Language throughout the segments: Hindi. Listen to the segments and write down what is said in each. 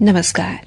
नमस्कार,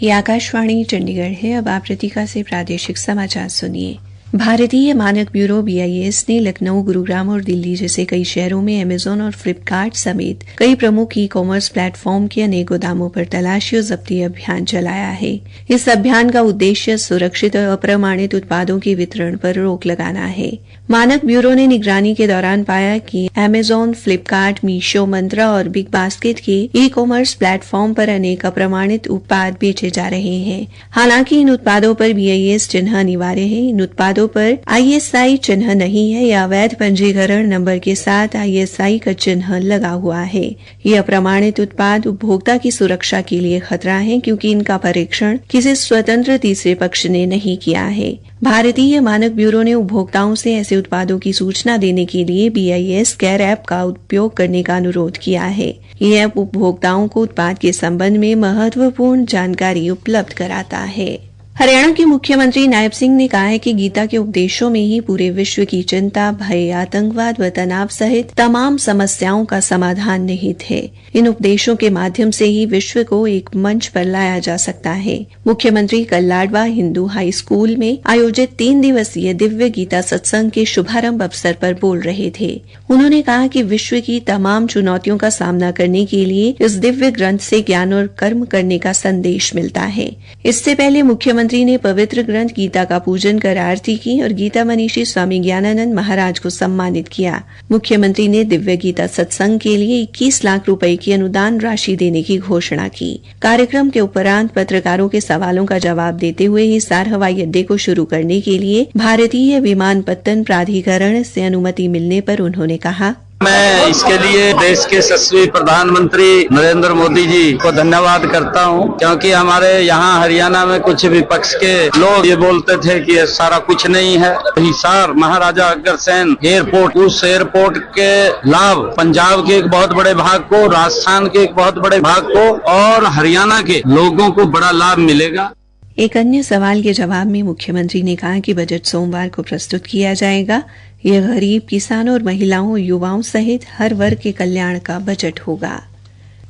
ये आकाशवाणी चंडीगढ़ है। अब आप रितिका से प्रादेशिक समाचार सुनिए। भारतीय मानक ब्यूरो BIS ने लखनऊ, गुरुग्राम और दिल्ली जैसे कई शहरों में अमेजन और फ्लिपकार्ट समेत कई प्रमुख ई-कॉमर्स प्लेटफॉर्म के अनेक गोदामों पर तलाशी और जब्ती अभियान चलाया है। इस अभियान का उद्देश्य सुरक्षित और अप्रमाणित उत्पादों के वितरण पर रोक लगाना है। मानक ब्यूरो ने निगरानी के दौरान पाया कि अमेजन, फ्लिपकार्ट, मीशो, मंत्रा और बिग बास्केट के ई-कॉमर्स प्लेटफॉर्म पर अनेक अप्रमाणित उत्पाद बेचे जा रहे हैं। हालांकि इन उत्पादों पर BIS चिन्ह अनिवार्य है। इन उत्पादों पर ISI चिन्ह नहीं है या अवैध पंजीकरण नंबर के साथ ISI का चिन्ह लगा हुआ है। ये अप्रमाणित उत्पाद उपभोक्ता की सुरक्षा के लिए खतरा है, क्योंकि इनका परीक्षण किसी स्वतंत्र तीसरे पक्ष ने नहीं किया है। भारतीय मानक ब्यूरो ने उपभोक्ताओं से ऐसे उत्पादों की सूचना देने के लिए BIS केयर ऐप का उपयोग करने का अनुरोध किया है। ये ऐप उपभोक्ताओं को उत्पाद के संबंध में महत्वपूर्ण जानकारी उपलब्ध कराता है। हरियाणा के मुख्यमंत्री नायब सिंह ने कहा है कि गीता के उपदेशों में ही पूरे विश्व की चिंता, भय, आतंकवाद व तनाव सहित तमाम समस्याओं का समाधान निहित है। इन उपदेशों के माध्यम से ही विश्व को एक मंच पर लाया जा सकता है। मुख्यमंत्री कल लाडवा हिंदू हाई स्कूल में आयोजित 3 दिवसीय दिव्य गीता सत्संग के शुभारंभ अवसर पर बोल रहे थे। उन्होंने कहा कि विश्व की तमाम चुनौतियों का सामना करने के लिए इस दिव्य ग्रंथ से ज्ञान और कर्म करने का संदेश मिलता है। इससे पहले मुख्यमंत्री ने पवित्र ग्रंथ गीता का पूजन कर आरती की और गीता मनीषी स्वामी ज्ञानानंद महाराज को सम्मानित किया। मुख्यमंत्री ने दिव्य गीता सत्संग के लिए 21 लाख रुपए की अनुदान राशि देने की घोषणा की। कार्यक्रम के उपरांत पत्रकारों के सवालों का जवाब देते हुए हिसार हवाई अड्डे को शुरू करने के लिए भारतीय विमानपत्तन प्राधिकरण से अनुमति मिलने पर उन्होंने कहा, मैं इसके लिए देश के यशस्वी प्रधानमंत्री नरेंद्र मोदी जी को धन्यवाद करता हूं, क्योंकि हमारे यहाँ हरियाणा में कुछ विपक्ष के लोग ये बोलते थे कि ये सारा कुछ नहीं है। हिसार महाराजा अग्रसेन एयरपोर्ट, उस एयरपोर्ट के लाभ पंजाब के एक बहुत बड़े भाग को, राजस्थान के एक बहुत बड़े भाग को और हरियाणा के लोगों को बड़ा लाभ मिलेगा। एक अन्य सवाल के जवाब में मुख्यमंत्री ने कहा कि बजट सोमवार को प्रस्तुत किया जाएगा। यह गरीब, किसानों और महिलाओं, युवाओं सहित हर वर्ग के कल्याण का बजट होगा।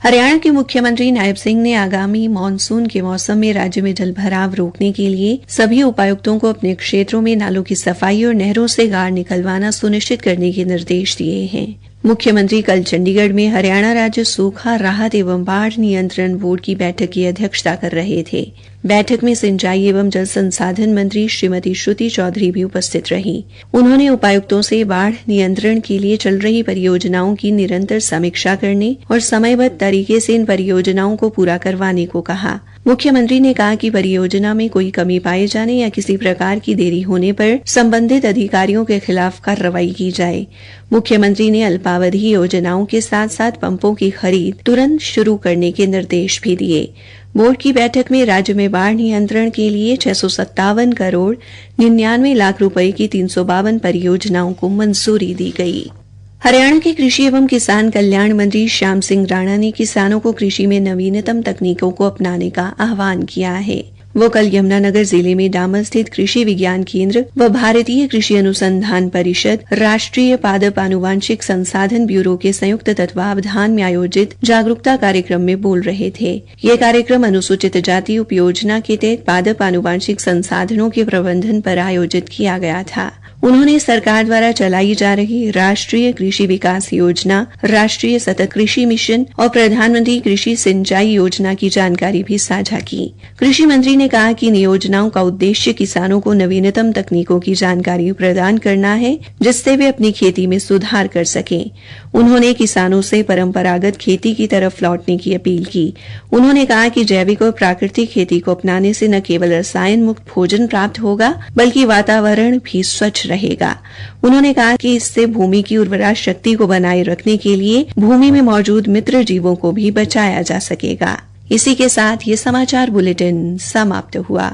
हरियाणा के मुख्यमंत्री नायब सिंह ने आगामी मानसून के मौसम में राज्य में जलभराव रोकने के लिए सभी उपायुक्तों को अपने क्षेत्रों में नालों की सफाई और नहरों से गाड़ निकलवाना सुनिश्चित करने के निर्देश दिए हैं। मुख्यमंत्री कल चंडीगढ़ में हरियाणा राज्य सूखा राहत एवं बाढ़ नियंत्रण बोर्ड की बैठक की अध्यक्षता कर रहे थे। बैठक में सिंचाई एवं जल संसाधन मंत्री श्रीमती श्रुति चौधरी भी उपस्थित रही। उन्होंने उपायुक्तों से बाढ़ नियंत्रण के लिए चल रही परियोजनाओं की निरंतर समीक्षा करने और समयबद्ध तरीके से इन परियोजनाओं को पूरा करवाने को कहा। मुख्यमंत्री ने कहा कि परियोजना में कोई कमी पाए जाने या किसी प्रकार की देरी होने पर संबंधित अधिकारियों के खिलाफ कार्रवाई की जाए। मुख्यमंत्री ने अल्पावधि योजनाओं के साथ साथ पंपों की खरीद तुरंत शुरू करने के निर्देश भी दिए। बोर्ड की बैठक में राज्य में बाढ़ नियंत्रण के लिए 657 करोड़ 99 लाख रुपए की 352 परियोजनाओं को मंजूरी दी गई। हरियाणा के कृषि एवं किसान कल्याण मंत्री श्याम सिंह राणा ने किसानों को कृषि में नवीनतम तकनीकों को अपनाने का आह्वान किया है। वो कल यमुनानगर जिले में डामर स्थित कृषि विज्ञान केंद्र व भारतीय कृषि अनुसंधान परिषद, राष्ट्रीय पादप आनुवांशिक संसाधन ब्यूरो के संयुक्त तत्वावधान में आयोजित जागरूकता कार्यक्रम में बोल रहे थे। ये कार्यक्रम अनुसूचित जाति उपयोजना के तहत पादप आनुवांशिक संसाधनों के प्रबंधन पर आयोजित किया गया था। उन्होंने सरकार द्वारा चलाई जा रही राष्ट्रीय कृषि विकास योजना, राष्ट्रीय सतत कृषि मिशन और प्रधानमंत्री कृषि सिंचाई योजना की जानकारी भी साझा की। कृषि मंत्री ने कहा कि इन योजनाओं का उद्देश्य किसानों को नवीनतम तकनीकों की जानकारी प्रदान करना है, जिससे वे अपनी खेती में सुधार कर सकें। उन्होंने किसानों से परंपरागत खेती की तरफ लौटने की अपील की। उन्होंने कहा कि जैविक और प्राकृतिक खेती को अपनाने से न केवल रसायन मुक्त भोजन प्राप्त होगा, बल्कि वातावरण भी स्वच्छ रहेगा। उन्होंने कहा कि इससे भूमि की उर्वरा शक्ति को बनाए रखने के लिए भूमि में मौजूद मित्र जीवों को भी बचाया जा सकेगा। इसी के साथ ये समाचार बुलेटिन समाप्त हुआ।